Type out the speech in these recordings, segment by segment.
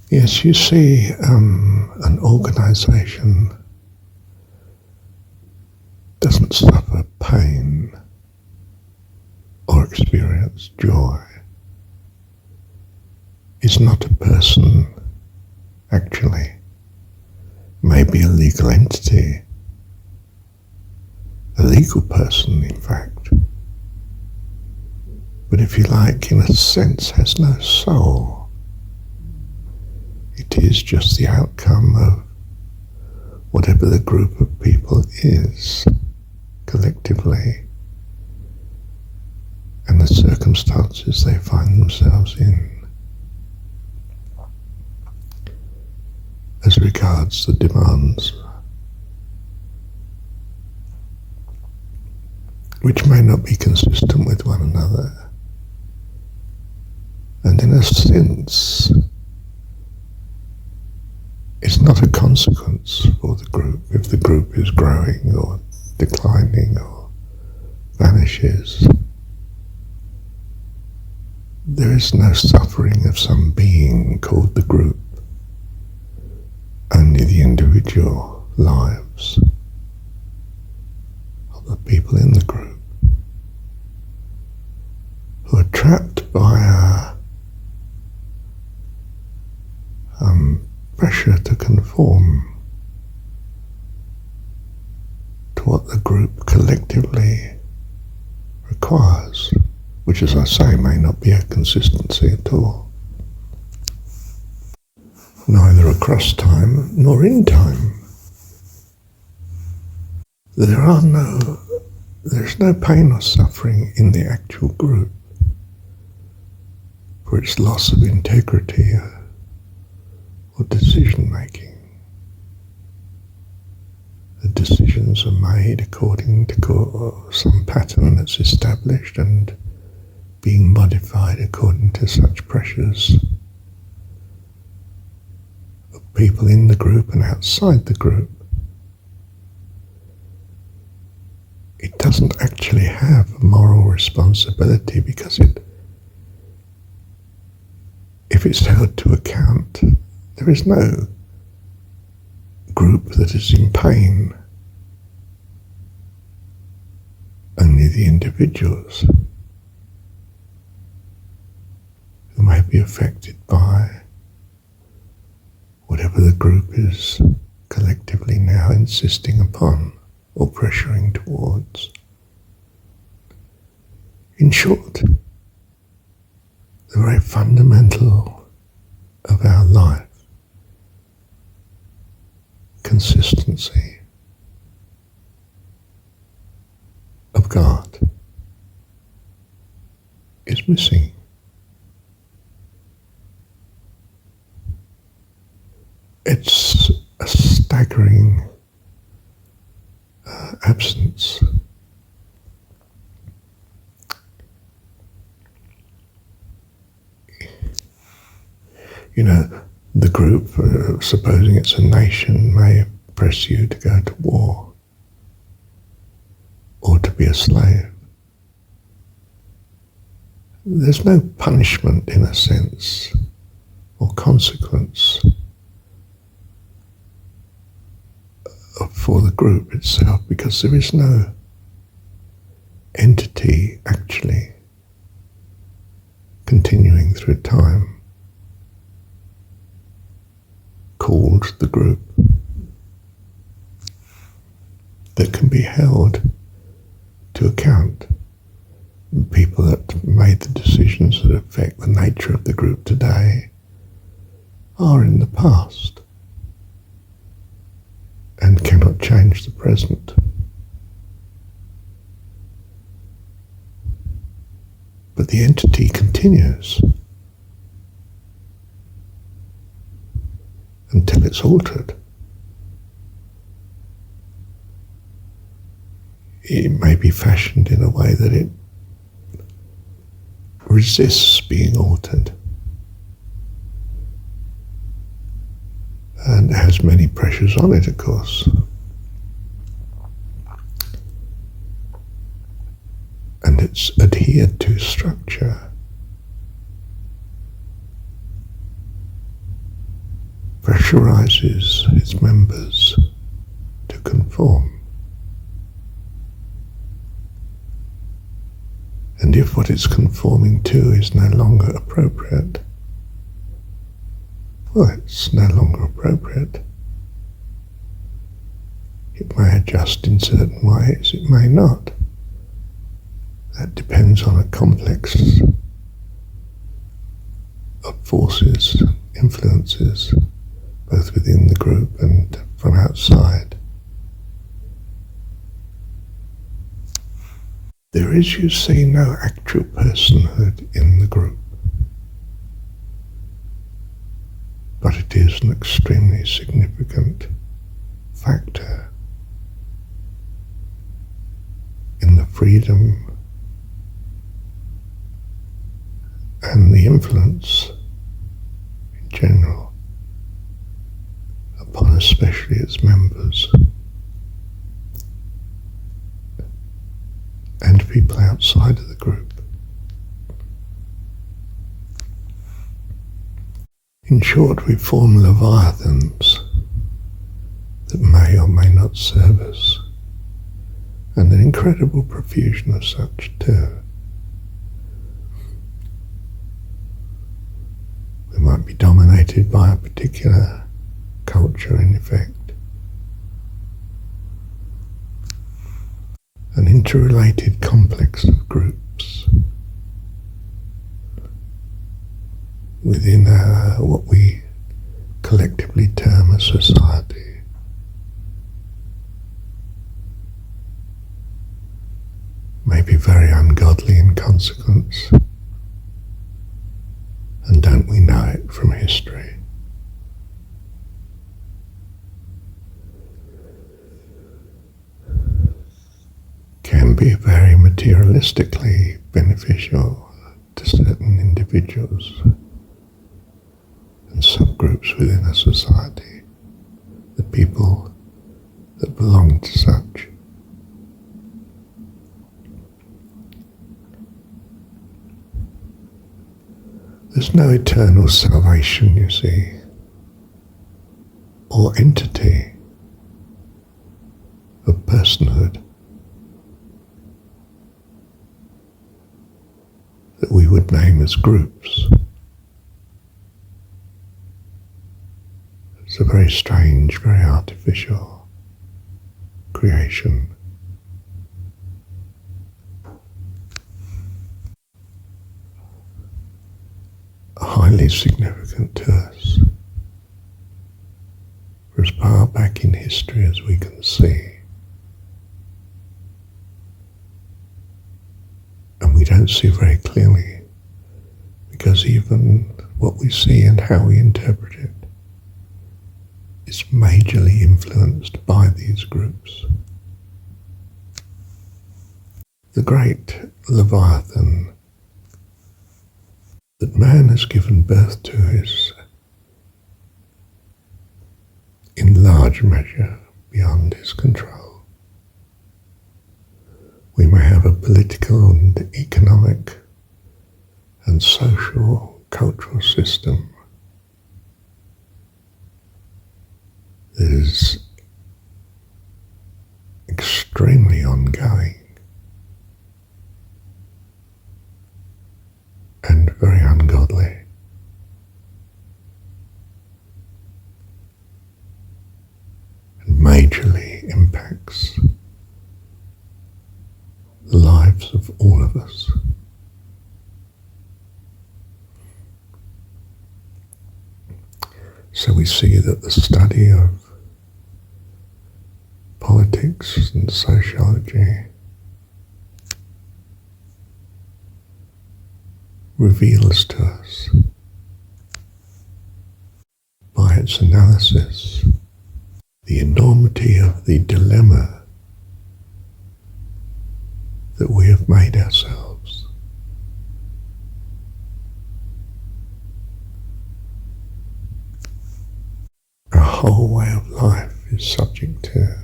Yes, you see, an organisation doesn't suffer pain or experience joy. Is not a person, actually. Maybe a legal entity, a legal person, in fact. But if you like, in a sense, has no soul. It is just the outcome of whatever the group of people is, collectively, and the circumstances they find themselves in. As regards the demands, which may not be consistent with one another, and in a sense, it's not a consequence for the group if the group is growing or declining or vanishes. There is no suffering of some being called the group, only the individual lives of the people in the group who are trapped by a pressure to conform to what the group collectively requires, which, as I say, may not be a consistency at all, neither across time nor in time. There's no pain or suffering in the actual group for its loss of integrity or decision making. The decisions are made according to some pattern that's established and being modified according to such pressures of people in the group and outside the group. It doesn't actually have a moral responsibility because if it's held to account, there is no group that is in pain, only the individuals who may be affected by whatever the group is collectively now insisting upon or pressuring towards. In short, the very fundamental of our life, consistency of God, is missing. It's a staggering absence. You know, the group, supposing it's a nation, may press you to go to war or to be a slave. There's no punishment, in a sense, or consequence for the group itself, because there is no entity actually continuing through time called the group that can be held to account. People that made the decisions that affect the nature of the group today are in the past and cannot change the present. But the entity continues until it's altered. It may be fashioned in a way that it resists being altered and has many pressures on it, of course. And it's adhered to structure. pressurizes its members to conform. And if what it's conforming to is no longer appropriate, well, it's no longer appropriate. It may adjust in certain ways, it may not. That depends on a complex of forces, influences, both within the group and from outside. There is, you see, no actual personhood in the group, but it is an extremely significant factor in the freedom and the influence in general upon especially its members and people outside of the group. In short, we form leviathans that may or may not serve us, and an incredible profusion of such too. We might be dominated by a particular culture, in effect. An interrelated complex of groups within what we collectively term a society. May be very ungodly in consequence, and don't we know it from history? Can be very materialistically beneficial to certain individuals and subgroups within a society, the people that belong to such. There's no eternal salvation, you see, or entity of personhood that we would name as groups. It's a very strange, very artificial creation. Highly significant to us, for as far back in history as we can see. And we don't see very clearly, because even what we see and how we interpret it is majorly influenced by these groups. The great Leviathan that man has given birth to is in large measure beyond his control. We may have a political and economic and social cultural system that is extremely ongoing and very ungodly. And majorly impacts the lives of all of us. So we see that the study of politics and sociology reveals to us by its analysis the enormity of the dilemma that we have made ourselves. Our whole way of life is subject to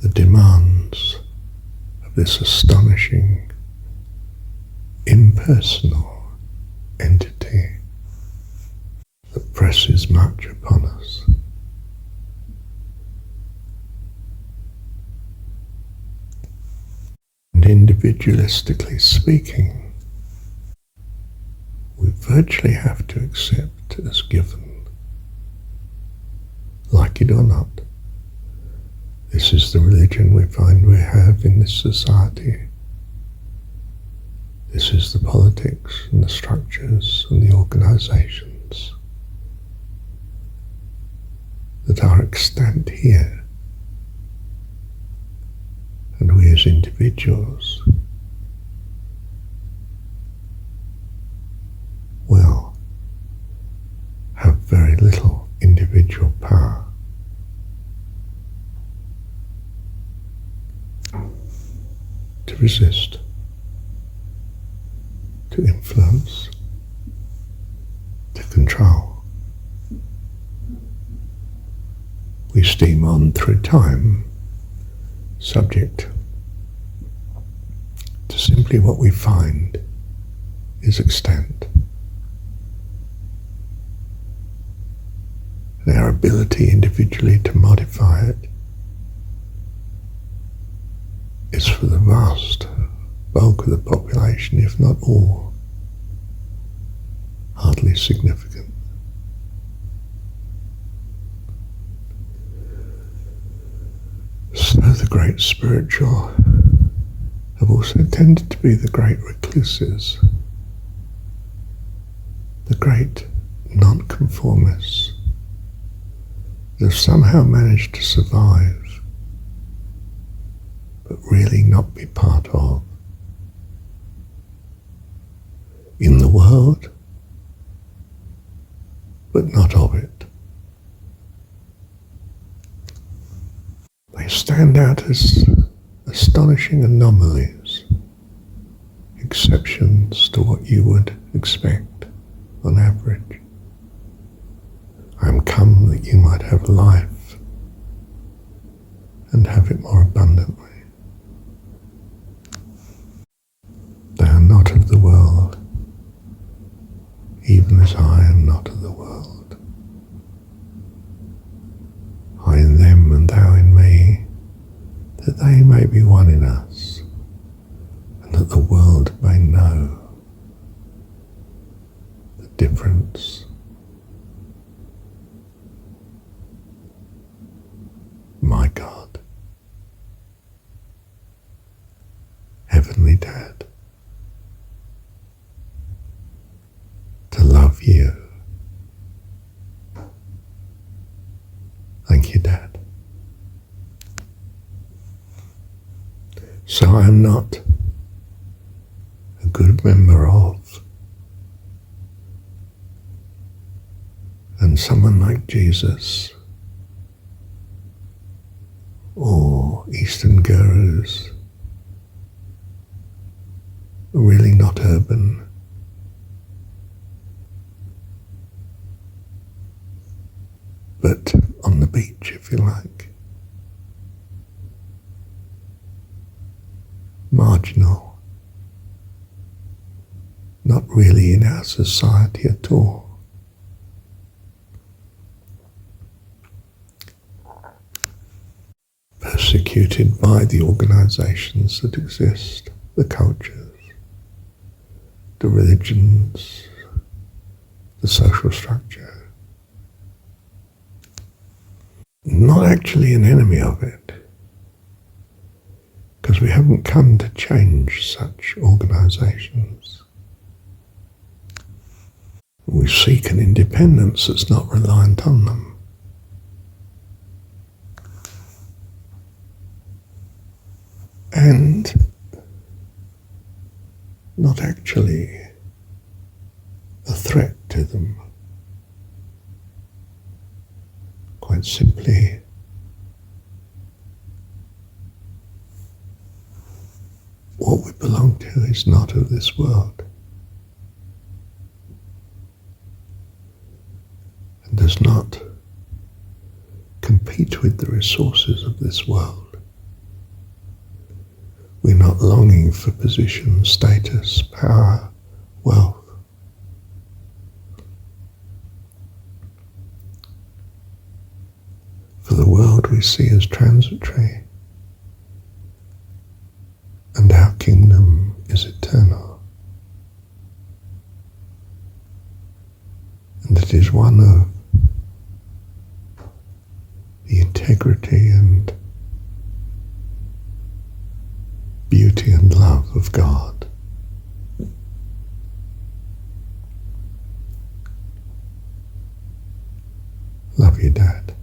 the demands of this astonishing impersonal entity that presses upon us. And individualistically speaking, we virtually have to accept as given, like it or not. This is the religion we find we have in this society. This is the politics and the structures and the organizations that are extant here. And we as individuals will have very little individual power. To resist, to influence, to control. We steam on through time, subject to simply what we find is extant. And our ability individually to modify it is for the vast bulk of the population, if not all, hardly significant. So the great spiritual have also tended to be the great recluses, the great nonconformists that have somehow managed to survive but really not be part of. In the world, but not of it. They stand out as astonishing anomalies, exceptions to what you would expect on average. I am come that you might have life and have it more abundantly. They are not of the world, even as I am not of the world. I in them and thou in me, that they may be one in us, and that the world may know the difference. My God, Heavenly Dad, to love you. Thank you, Dad. So I am not a good member of, and someone like Jesus or Eastern gurus are really not urban. But on the beach, if you like. Marginal. Not really in our society at all. Persecuted by the organizations that exist, the cultures, the religions, the social structure. Not actually an enemy of it, because we haven't come to change such organizations. We seek an independence that's not reliant on them. And not actually a threat to them. Quite simply, what we belong to is not of this world and does not compete with the resources of this world. We're not longing for position, status, power, wealth. we see as transitory, and our kingdom is eternal. And it is one of the integrity and beauty and love of God. Love you, Dad.